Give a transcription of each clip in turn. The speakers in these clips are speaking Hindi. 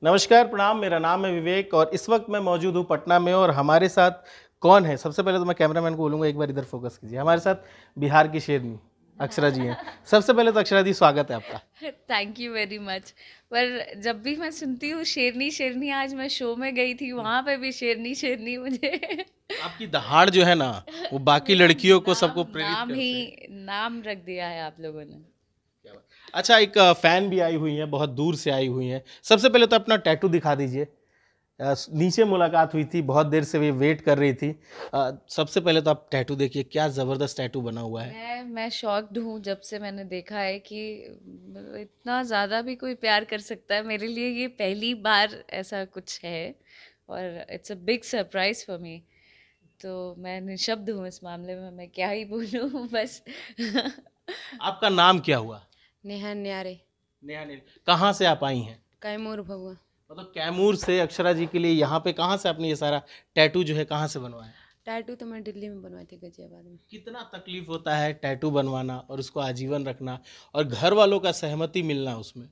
नमस्कार, प्रणाम। मेरा नाम है विवेक और इस वक्त मैं मौजूद हूँ पटना में और हमारे साथ कौन है? सबसे पहले तो मैं कैमरामैन को बोलूँगा एक बार इधर फोकस कीजिए। हमारे साथ बिहार की शेरनी अक्षरा जी हैं। सबसे पहले तो अक्षरा जी स्वागत है आपका। Thank you very much. पर जब भी मैं सुनती हूँ शेरनी शेरनी, आज मैं शो में गई थी वहां पे भी शेरनी शेरनी मुझे आपकी दहाड़ जो है ना, वो बाकी मेरा लड़कियों को नाम सबको प्रेरित नाम ही करते हैं। नाम रख दिया है आप लोगों ने। क्या बात। अच्छा, एक फैन भी आई हुई है, बहुत दूर से आई हुई है। सबसे पहले तो अपना टैटू दिखा दीजिए। नीचे मुलाकात हुई थी, बहुत देर से वे वेट कर रही थी। सबसे पहले तो आप टैटू देखिए, क्या जबरदस्त टैटू बना हुआ है। मैं शॉक्ड हूँ जब से मैंने देखा है कि इतना ज़्यादा भी कोई प्यार कर सकता है। मेरे लिए ये पहली बार ऐसा कुछ है और it's a big surprise for me. तो मैं निशब्द हूँ इस मामले में, मैं क्या ही बोलूँ बस आपका नाम क्या हुआ? नेहा न्यारे नेहा ने कहाँ से आप आई हैं? कैमूर भगवा। मतलब कैमूर से अक्षरा जी के लिए यहाँ पे कहाँ से आपने ये सारा टैटू जो है कहाँ से बनवाया? टैटू तो मैं दिल्ली में बनवाई थी, गाजियाबाद में। कितना तकलीफ होता है टैटू बनवाना और उसको आजीवन रखना और घर वालों का सहमति मिलना उसमें?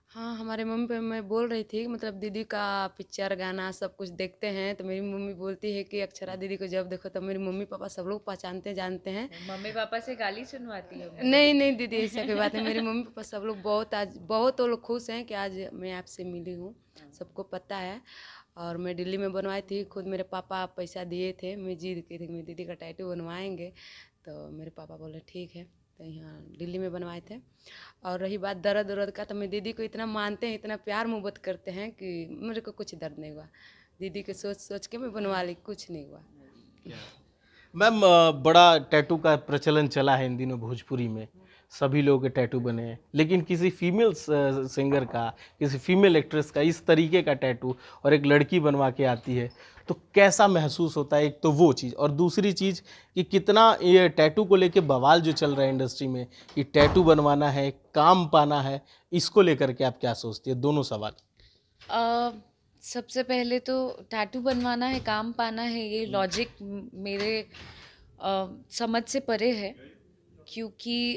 हाँ, हमारे मम्मी पे मैं बोल रही थी, मतलब दीदी का पिक्चर गाना सब कुछ देखते हैं तो मेरी मम्मी बोलती है कि अक्षरा दीदी को जब देखो तो मेरे मम्मी पापा सब लोग पहचानते जानते हैं। मम्मी पापा से गाली सुनवाती है। नहीं नहीं दीदी, ऐसा कोई बात है। मेरे मम्मी पापा सब लोग बहुत आज बहुत वो लोग खुश हैं कि आज मैं आपसे मिली हूँ, सबको पता है। और मैं दिल्ली में बनवाई थी, खुद मेरे पापा पैसा दिए थे, मैं जिद की थी कि मेरी दीदी का टैटू बनवाएंगे। तो मेरे पापा बोले ठीक है, तो यहाँ दिल्ली में बनवाए थे। और रही बात दर्द उर्द का, तो मैं दीदी को इतना मानते हैं, इतना प्यार मोहब्बत करते हैं कि मेरे को कुछ दर्द नहीं हुआ। दीदी के सोच सोच के मैं बनवा ली, कुछ नहीं हुआ। मैम, बड़ा टैटू का प्रचलन चला है इन दिनों भोजपुरी में। सभी लोगों के टैटू बने हैं, लेकिन किसी फीमेल सिंगर का, किसी फीमेल एक्ट्रेस का इस तरीके का टैटू और एक लड़की बनवा के आती है तो कैसा महसूस होता है? एक तो वो चीज़, और दूसरी चीज़ कि कितना ये टैटू को लेके बवाल जो चल रहा है इंडस्ट्री में कि टैटू बनवाना है, काम पाना है, इसको लेकर के आप क्या सोचती है? दोनों सवाल। अ, सबसे पहले तो टैटू बनवाना है, काम पाना है, ये लॉजिक मेरे समझ से परे है। क्योंकि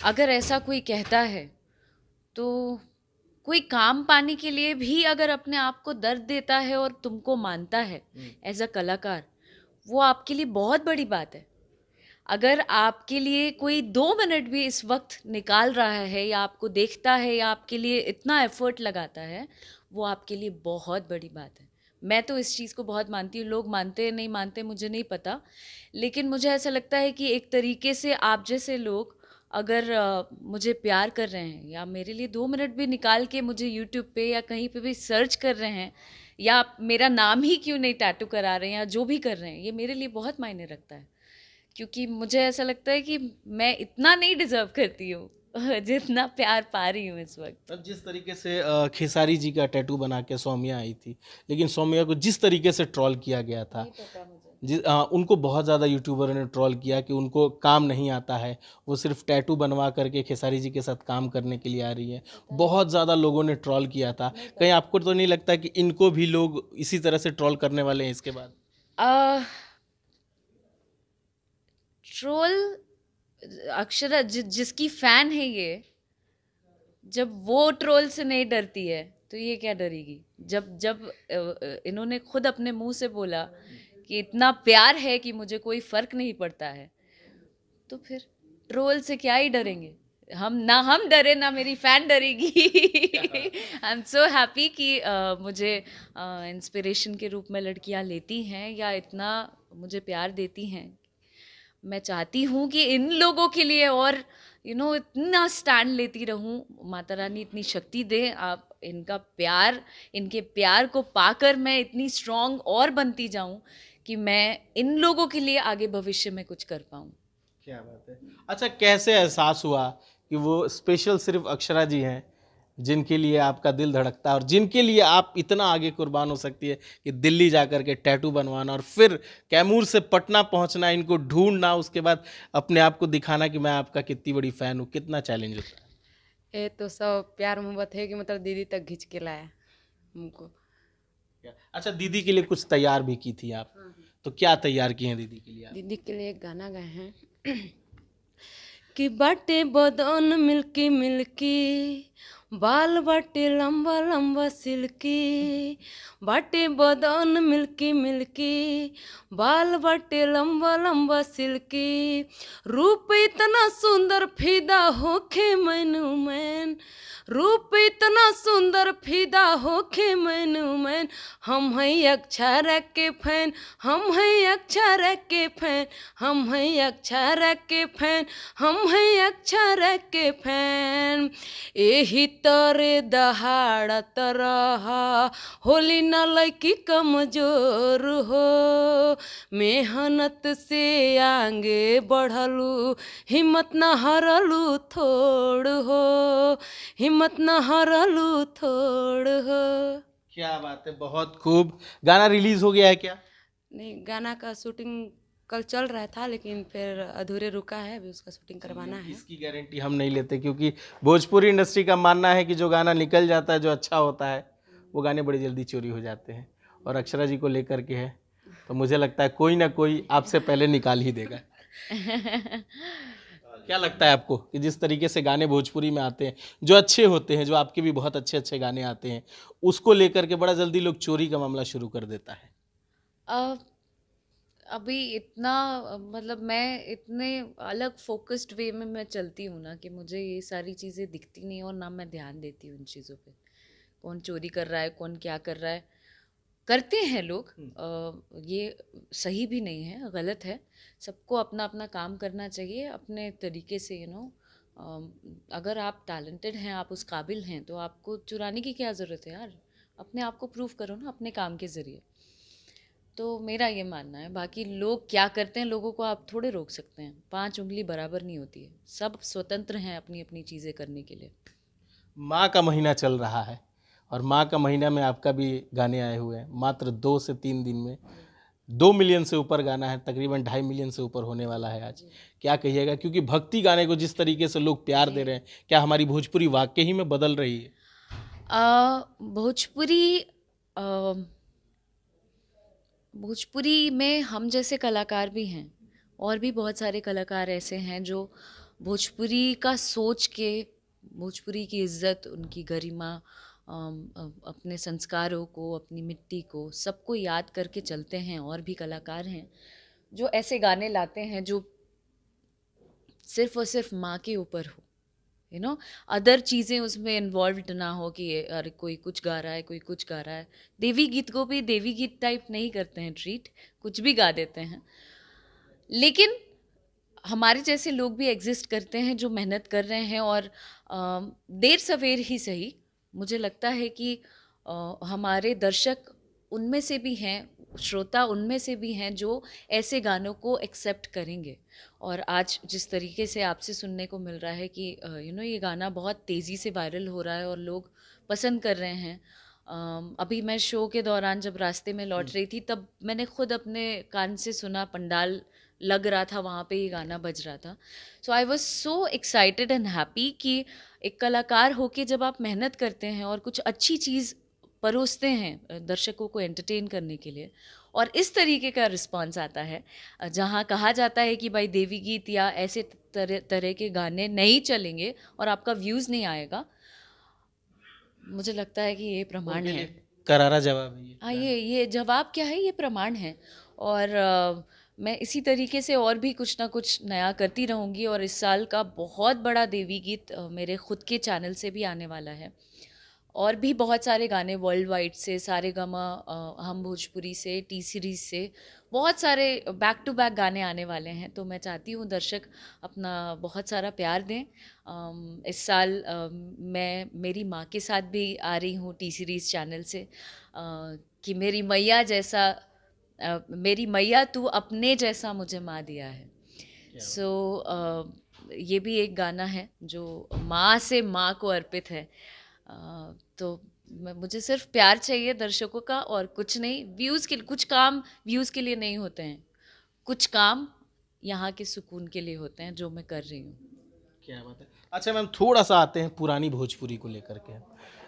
अगर ऐसा कोई कहता है तो कोई काम पाने के लिए भी अगर अपने आप को दर्द देता है और तुमको मानता है एज अ कलाकार, वो आपके लिए बहुत बड़ी बात है। अगर आपके लिए कोई 2 मिनट भी इस वक्त निकाल रहा है या आपको देखता है या आपके लिए इतना एफर्ट लगाता है, वो आपके लिए बहुत बड़ी बात है। मैं तो इस चीज़ को बहुत मानती हूँ। लोग मानते हैं नहीं मानते मुझे नहीं पता, लेकिन मुझे ऐसा लगता है कि एक तरीके से आप जैसे लोग अगर मुझे प्यार कर रहे हैं या मेरे लिए 2 मिनट भी निकाल के मुझे यूट्यूब पे या कहीं पे भी सर्च कर रहे हैं, या मेरा नाम ही क्यों नहीं टैटू करा रहे हैं या जो भी कर रहे हैं, ये मेरे लिए बहुत मायने रखता है। क्योंकि मुझे ऐसा लगता है कि मैं इतना नहीं डिजर्व करती हूँ जितना प्यार पा रही हूँ इस वक्त। अब जिस तरीके से खेसारी जी का टैटू बना के सौम्या आई थी, लेकिन सौम्या को जिस तरीके से ट्रोल किया गया था, उनको बहुत ज़्यादा यूट्यूबर ने ट्रोल किया कि उनको काम नहीं आता है, वो सिर्फ टैटू बनवा करके खेसारी जी के साथ काम करने के लिए आ रही है। बहुत ज़्यादा लोगों ने ट्रोल किया था। कहीं आपको तो नहीं लगता कि इनको भी लोग इसी तरह से ट्रोल करने वाले हैं इसके बाद? ट्रोल अक्षरा जिसकी फैन है ये, जब वो ट्रोल से नहीं डरती है तो ये क्या डरेगी? जब जब इन्होंने खुद अपने मुंह से बोला कि इतना प्यार है कि मुझे कोई फर्क नहीं पड़ता है, तो फिर ट्रोल से क्या ही डरेंगे? हम डरे ना मेरी फैन डरेगी। आई एम सो हैप्पी कि मुझे इंस्पिरेशन के रूप में लड़कियां लेती हैं या इतना मुझे प्यार देती हैं। मैं चाहती हूँ कि इन लोगों के लिए और इतना स्टैंड लेती रहूँ। माता रानी इतनी शक्ति दे, आप इनका प्यार, इनके प्यार को पाकर मैं इतनी स्ट्रांग और बनती जाऊँ कि मैं इन लोगों के लिए आगे भविष्य में कुछ कर पाऊँ। क्या बात है। अच्छा, कैसे एहसास हुआ कि वो स्पेशल सिर्फ अक्षरा जी हैं जिनके लिए आपका दिल धड़कता है और जिनके लिए आप इतना आगे कुर्बान हो सकती है कि दिल्ली जाकर के टैटू बनवाना और फिर कैमूर से पटना पहुंचना, इनको ढूंढना, उसके बाद अपने आप को दिखाना कि मैं आपका कितनी बड़ी फ़ैन हूँ? कितना चैलेंज होता ये तो सब प्यार मोहब्बत है कि मतलब दीदी तक खींच के लाया हमको। है? अच्छा, दीदी के लिए कुछ तैयार भी की थी आप, तो क्या तैयार किए हैं दीदी के लिए आप? दीदी के लिए एक गाना गाए हैं कि बाटे बदन मिल्की मिल्की, बाल बाटे लंबा लंबा सिल्की, बाटे बदन मिल्की मिल्की, बाल बाटे लंबा लंबा सिल्की, रूप इतना सुंदर फिदा होखे मैनू मैन, रूप इतना सुंदर फिदा होखे मैनू मैन, हम हैं अक्षर के फैन, हम हैं अक्षर के फैन, हम हैं अक्षर के फैन, हम हैं अक्षर के फैन। एही तरे दहाड़त रहा होली न लैकी कमजोर हो, मेहनत से आगे बढ़लू हिम्मत न हरलू थोड़ हो, हिम्मत न हरलू थोड़ हो। क्या बात है, बहुत खूब। गाना रिलीज हो गया है क्या? नहीं, गाना का शूटिंग कल चल रहा था लेकिन फिर अधूरे रुका है, अभी उसका शूटिंग करवाना है। इसकी गारंटी हम नहीं लेते, क्योंकि भोजपुरी इंडस्ट्री का मानना है कि जो गाना निकल जाता है, जो अच्छा होता है, वो गाने बड़ी जल्दी चोरी हो जाते हैं। और अक्षरा जी को लेकर के है तो मुझे लगता है कोई ना कोई आपसे पहले निकाल ही देगा। क्या लगता है आपको कि जिस तरीके से गाने भोजपुरी में आते हैं, जो अच्छे होते हैं, जो आपके भी बहुत अच्छे अच्छे गाने आते हैं, उसको लेकर के बड़ा जल्दी लोग चोरी का मामला शुरू कर देता है? अ, अभी इतना मतलब मैं इतने अलग फोकस्ड वे में मैं चलती हूँ ना कि मुझे ये सारी चीज़ें दिखती नहीं और ना मैं ध्यान देती हूँ इन चीज़ों पे। कौन चोरी कर रहा है, कौन क्या कर रहा है, करते हैं लोग। ये सही भी नहीं है, गलत है। सबको अपना अपना काम करना चाहिए अपने तरीके से, अगर आप टैलेंटेड हैं, आप उस काबिल हैं, तो आपको चुराने की क्या ज़रूरत है यार। अपने आप को प्रूव करो ना अपने काम के ज़रिए। तो मेरा ये मानना है। बाकी लोग क्या करते हैं, लोगों को आप थोड़े रोक सकते हैं। 5 उंगली बराबर नहीं होती है, सब स्वतंत्र हैं अपनी अपनी चीज़ें करने के लिए। माँ का महीना चल रहा है और माँ का महीना में आपका भी गाने आए हुए हैं। मात्र 2 से 3 दिन में 2 मिलियन से ऊपर गाना है, तकरीबन 2.5 मिलियन से ऊपर होने वाला है आज। क्या कहिएगा, क्योंकि भक्ति गाने को जिस तरीके से लोग प्यार दे रहे हैं, क्या हमारी भोजपुरी वाकई ही में बदल रही है? भोजपुरी में हम जैसे कलाकार भी हैं, और भी बहुत सारे कलाकार ऐसे हैं जो भोजपुरी का सोच के, भोजपुरी की इज्जत, उनकी गरिमा, अपने संस्कारों को, अपनी मिट्टी को, सबको याद करके चलते हैं। और भी कलाकार हैं जो ऐसे गाने लाते हैं जो सिर्फ और सिर्फ माँ के ऊपर हो, अदर चीज़ें उसमें इन्वॉल्व्ड ना हो कि अरे कोई कुछ गा रहा है, कोई कुछ गा रहा है। देवी गीत को भी देवी गीत टाइप नहीं करते हैं ट्रीट, कुछ भी गा देते हैं। लेकिन हमारे जैसे लोग भी एग्जिस्ट करते हैं जो मेहनत कर रहे हैं, और देर सवेर ही सही, मुझे लगता है कि हमारे दर्शक उनमें से भी हैं, श्रोता उनमें से भी हैं जो ऐसे गानों को एक्सेप्ट करेंगे। और आज जिस तरीके से आपसे सुनने को मिल रहा है कि ये गाना बहुत तेज़ी से वायरल हो रहा है और लोग पसंद कर रहे हैं। अभी मैं शो के दौरान जब रास्ते में लौट रही थी, तब मैंने खुद अपने कान से सुना, पंडाल लग रहा था, वहाँ पे ये गाना बज रहा था। So I was so excited and happy कि एक कलाकार होके जब आप मेहनत करते हैं और कुछ अच्छी चीज़ परोसते हैं दर्शकों को एंटरटेन करने के लिए, और इस तरीके का रिस्पांस आता है, जहाँ कहा जाता है कि भाई देवी गीत या ऐसे तरह के गाने नहीं चलेंगे और आपका व्यूज़ नहीं आएगा, मुझे लगता है कि ये प्रमाण है। करारा जवाब है ये। हाँ, ये जवाब क्या है, ये प्रमाण है। और मैं इसी तरीके से और भी कुछ ना कुछ नया करती रहूँगी। और इस साल का बहुत बड़ा देवी गीत मेरे खुद के चैनल से भी आने वाला है, और भी बहुत सारे गाने वर्ल्ड वाइड से, सारेगामा, हम भोजपुरी से, टी सीरीज़ से, बहुत सारे बैक टू बैक गाने आने वाले हैं। तो मैं चाहती हूँ दर्शक अपना बहुत सारा प्यार दें। इस साल मैं मेरी माँ के साथ भी आ रही हूँ टी सीरीज़ चैनल से, कि मेरी मैया जैसा, मेरी मैया तू अपने जैसा मुझे माँ दिया है। ये भी एक गाना है जो माँ से माँ को अर्पित है। तो मुझे सिर्फ प्यार चाहिए दर्शकों का, और कुछ नहीं। व्यूज़ के कुछ काम व्यूज़ के लिए नहीं होते हैं, कुछ काम यहाँ के सुकून के लिए होते हैं, जो मैं कर रही हूँ। क्या बात है। अच्छा मैम, थोड़ा सा आते हैं पुरानी भोजपुरी को लेकर के।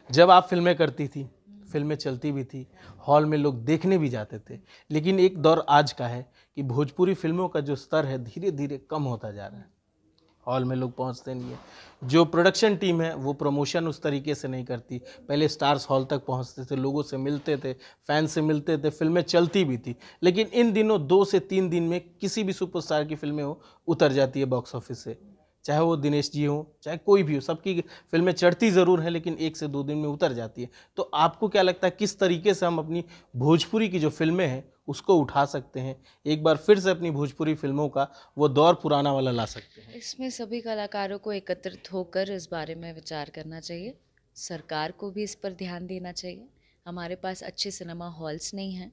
जब आप फिल्में करती थी, फिल्में चलती भी थी, हॉल में लोग देखने भी जाते थे, लेकिन एक दौर आज का है कि भोजपुरी फिल्मों का जो स्तर है धीरे धीरे कम होता जा रहा है, हॉल में लोग पहुंचते नहीं है। जो प्रोडक्शन टीम है वो प्रमोशन उस तरीके से नहीं करती। पहले स्टार्स हॉल तक पहुंचते थे, लोगों से मिलते थे, फैन से मिलते थे, फिल्में चलती भी थी। लेकिन इन दिनों 2 से 3 दिन में किसी भी सुपरस्टार की फिल्में हो उतर जाती है बॉक्स ऑफिस से, चाहे वो दिनेश जी हो चाहे कोई भी हो, सबकी फिल्में चढ़ती ज़रूर हैं लेकिन 1 से 2 दिन में उतर जाती है। तो आपको क्या लगता है किस तरीके से हम अपनी भोजपुरी की जो फिल्में हैं उसको उठा सकते हैं, एक बार फिर से अपनी भोजपुरी फिल्मों का वो दौर पुराना वाला ला सकते हैं? इसमें सभी कलाकारों को एकत्रित होकर इस बारे में विचार करना चाहिए। सरकार को भी इस पर ध्यान देना चाहिए। हमारे पास अच्छे सिनेमा हॉल्स नहीं हैं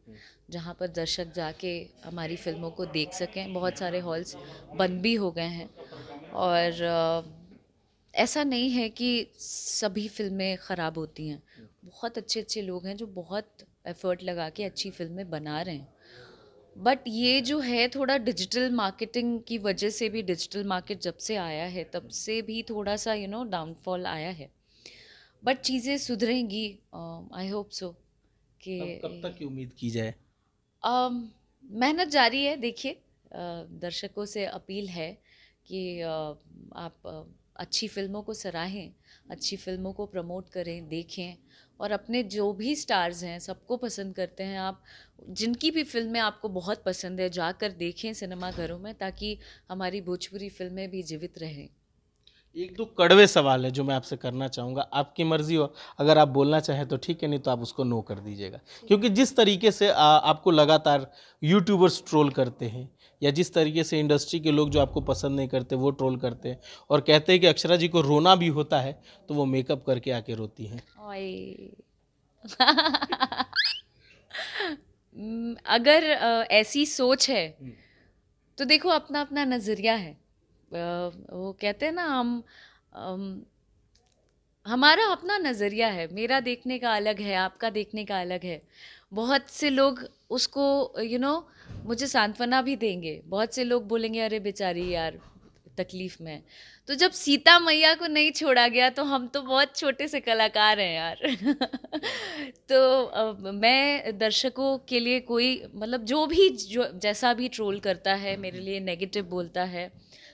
जहाँ पर दर्शक जाके हमारी फिल्मों को देख सकें। बहुत सारे हॉल्स बंद भी हो गए हैं और ऐसा नहीं है कि सभी फिल्में ख़राब होती हैं। बहुत अच्छे अच्छे लोग हैं जो बहुत एफर्ट लगा के अच्छी फिल्में बना रहे हैं। बट ये जो है थोड़ा डिजिटल मार्केटिंग की वजह से भी, डिजिटल मार्केट जब से आया है तब से भी थोड़ा सा डाउनफॉल आया है। बट चीज़ें सुधरेंगी, आई होप सो कि कब तक की उम्मीद की जाए? मेहनत जारी है। देखिए, दर्शकों से अपील है कि आप अच्छी फिल्मों को सराहें, अच्छी फिल्मों को प्रमोट करें, देखें और अपने जो भी स्टार्स हैं सबको पसंद करते हैं आप, जिनकी भी फिल्में आपको बहुत पसंद है जाकर देखें सिनेमा घरों में, ताकि हमारी भोजपुरी फिल्में भी जीवित रहें। एक दो कड़वे सवाल है जो मैं आपसे करना चाहूँगा, आपकी मर्जी हो, अगर आप बोलना चाहें तो ठीक है, नहीं तो आप उसको नो कर दीजिएगा। क्योंकि जिस तरीके से आपको लगातार यूट्यूबर्स ट्रोल करते हैं या जिस तरीके से इंडस्ट्री के लोग जो आपको पसंद नहीं करते वो ट्रोल करते हैं और कहते हैं कि अक्षरा जी को रोना भी होता है तो वो मेकअप करके आके रोती हैं। ओए अगर ऐसी सोच है तो देखो, अपना अपना नज़रिया है। वो कहते हैं ना, हमारा अपना नज़रिया है। मेरा देखने का अलग है, आपका देखने का अलग है। बहुत से लोग उसको मुझे सांत्वना भी देंगे। बहुत से लोग बोलेंगे अरे बेचारी यार तकलीफ़ में है। तो जब सीता मैया को नहीं छोड़ा गया तो हम तो बहुत छोटे से कलाकार हैं यार। तो मैं दर्शकों के लिए कोई मतलब जो जैसा भी ट्रोल करता है, मेरे लिए नेगेटिव बोलता है,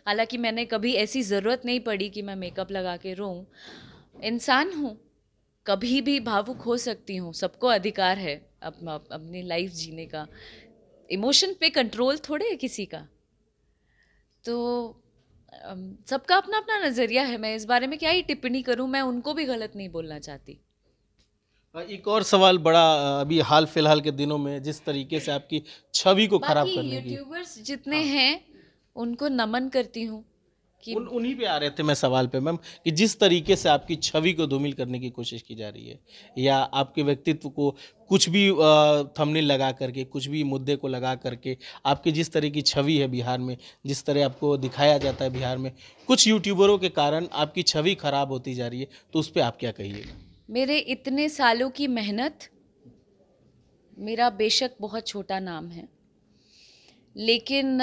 हालांकि मैंने कभी ऐसी ज़रूरत नहीं पड़ी कि मैं मेकअप लगा के रोऊं। इंसान हूँ, कभी भी भावुक हो सकती हूँ, सबको अधिकार है अपनी लाइफ जीने का। इमोशन पे कंट्रोल थोड़े है किसी का। तो सबका अपना अपना नज़रिया है। मैं इस बारे में क्या ही टिप्पणी करूं, मैं उनको भी गलत नहीं बोलना चाहती। एक और सवाल बड़ा अभी हाल फिलहाल के दिनों में जिस तरीके से आपकी छवि को खराब बाकी करने की, यूट्यूबर्स जितने हैं उनको नमन करती हूँ कि उन्हीं पे आ रहे थे मैं सवाल पे मैम, कि जिस तरीके से आपकी छवि को धूमिल करने की कोशिश की जा रही है या आपके व्यक्तित्व को कुछ भी थंबनेल लगा करके, कुछ भी मुद्दे को लगा करके, आपकी जिस तरह की छवि है बिहार में, जिस तरह आपको दिखाया जाता है बिहार में, कुछ यूट्यूबरों के कारण आपकी छवि खराब होती जा रही है, तो उस पर आप क्या कहिएगा? मेरे इतने सालों की मेहनत, मेरा बेशक बहुत छोटा नाम है लेकिन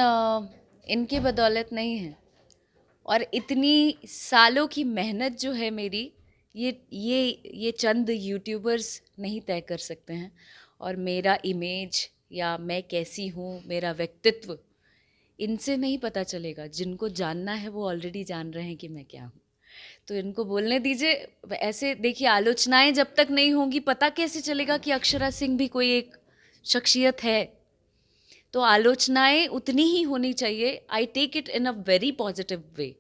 इनकी बदौलत नहीं है। और इतनी सालों की मेहनत जो है मेरी, ये चंद यूट्यूबर्स नहीं तय कर सकते हैं। और मेरा इमेज या मैं कैसी हूँ, मेरा व्यक्तित्व इनसे नहीं पता चलेगा। जिनको जानना है वो ऑलरेडी जान रहे हैं कि मैं क्या हूँ। तो इनको बोलने दीजिए। ऐसे देखिए, आलोचनाएं जब तक नहीं होंगी पता कैसे चलेगा कि अक्षरा सिंह भी कोई एक शख्सियत है। तो आलोचनाएं उतनी ही होनी चाहिए। I take it in a very positive way.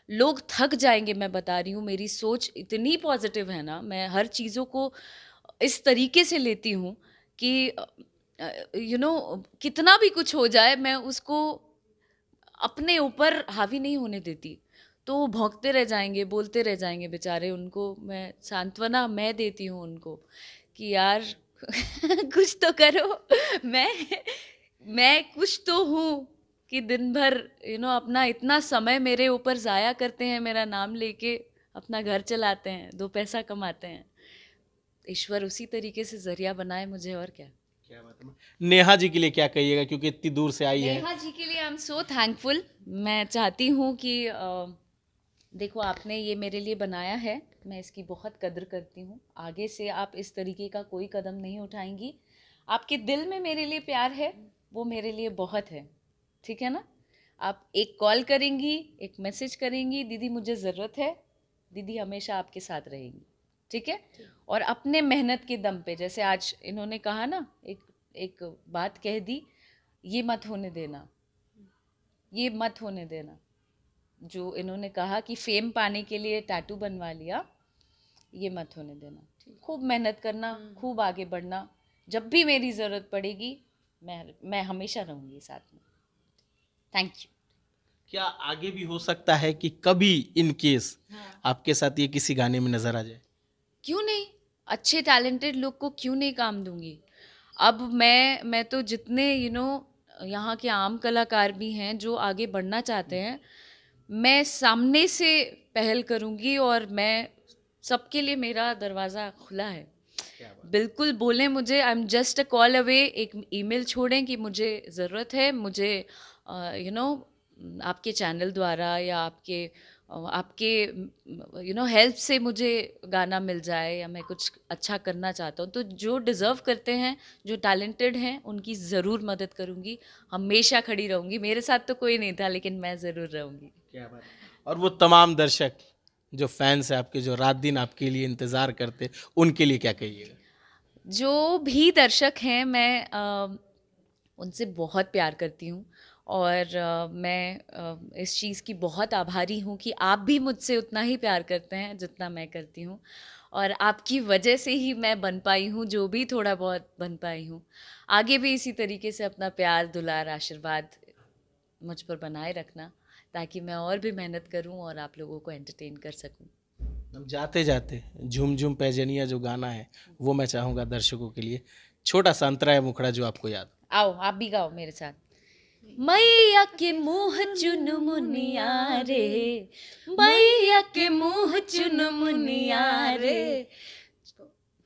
लोग थक जाएंगे, मैं बता रही हूँ, मेरी सोच इतनी पॉजिटिव है ना, मैं हर चीज़ों को इस तरीके से लेती हूँ कि कितना भी कुछ हो जाए मैं उसको अपने ऊपर हावी नहीं होने देती। तो वो भौंकते रह जाएंगे, बोलते रह जाएंगे बेचारे, उनको मैं सांत्वना मैं देती हूँ उनको कि यार कुछ तो करो। मैं कुछ तो हूँ कि दिन भर अपना इतना समय मेरे ऊपर ज़ाया करते हैं, मेरा नाम लेके अपना घर चलाते हैं, 2 पैसा कमाते हैं। ईश्वर उसी तरीके से ज़रिया बनाए मुझे, और क्या। क्या बात है। नेहा जी के लिए क्या कहिएगा, क्योंकि इतनी दूर से आई है? नेहा जी के लिए आई एम सो थैंकफुल। मैं चाहती हूँ कि देखो, आपने ये मेरे लिए बनाया है, मैं इसकी बहुत कदर करती हूँ। आगे से आप इस तरीके का कोई कदम नहीं उठाएंगी। आपके दिल में मेरे लिए प्यार है, वो मेरे लिए बहुत है, ठीक है ना। आप एक कॉल करेंगी, एक मैसेज करेंगी, दीदी मुझे ज़रूरत है, दीदी हमेशा आपके साथ रहेंगी, ठीक है। और अपने मेहनत के दम पे, जैसे आज इन्होंने कहा ना, एक बात कह दी, ये मत होने देना, ये मत होने देना। जो इन्होंने कहा कि फेम पाने के लिए टैटू बनवा लिया, ये मत होने देना। खूब मेहनत करना, खूब आगे बढ़ना, जब भी मेरी ज़रूरत पड़ेगी मैं हमेशा रहूँगी साथ में। Thank you. क्या आगे भी हो सकता है कि कभी इन केस आपके साथ ये किसी गाने में नजर आ जाए? क्यों नहीं, अच्छे टैलेंटेड लोग को क्यों नहीं काम दूंगी। अब मैं तो जितने यहाँ के आम कलाकार भी हैं जो आगे बढ़ना चाहते हैं, मैं सामने से पहल करूँगी और मैं सबके लिए, मेरा दरवाज़ा खुला है। बिल्कुल बोलें मुझे, I am just a call away, एक ईमेल छोड़ें कि मुझे ज़रूरत है, मुझे आपके चैनल द्वारा या आपके हेल्प से मुझे गाना मिल जाए या मैं कुछ अच्छा करना चाहता हूँ, तो जो डिज़र्व करते हैं, जो टैलेंटेड हैं, उनकी ज़रूर मदद करूँगी, हमेशा खड़ी रहूँगी। मेरे साथ तो कोई नहीं था, लेकिन मैं ज़रूर रहूँगी। क्या बात है। और वो तमाम दर्शक जो फैंस हैं आपके, जो रात दिन आपके लिए इंतज़ार करते, उनके लिए क्या कहिएगा? जो भी दर्शक हैं, मैं उनसे बहुत प्यार करती हूँ और मैं इस चीज़ की बहुत आभारी हूँ कि आप भी मुझसे उतना ही प्यार करते हैं जितना मैं करती हूँ, और आपकी वजह से ही मैं बन पाई हूँ जो भी थोड़ा बहुत बन पाई हूँ। आगे भी इसी तरीके से अपना प्यार, दुलार, आशीर्वाद मुझ पर बनाए रखना, ताकि मैं और भी मेहनत करूँ और आप लोगों को एंटरटेन कर सकूँ। हम जाते जाते झूम झूम पैजनिया जो गाना है वो मैं चाहूँगा दर्शकों के लिए, छोटा सा अंतरा या मुखड़ा जो आपको याद। आओ आप भी गाओ मेरे साथ। मैया के मुँह चुन मुनिया रे, मैया के मुँह चुन मुनिया रे,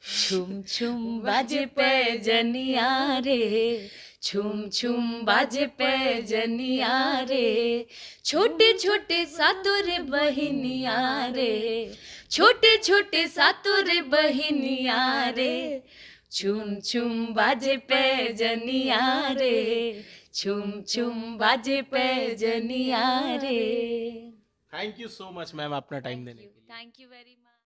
छुम छुम बाजे पैजनिया रे, छुम छुम बाजे पैजनिया रे, छोटे छोटे सातों रे बहिनिया रे, छोटे छोटे सातों रे बहिनिया रे, छुम छुम बाजे पैजनिया रे, छुम छुम बाजे पैजनिया रे। Thank you so much ma'am अपना टाइम देने के लिए। Thank you very much.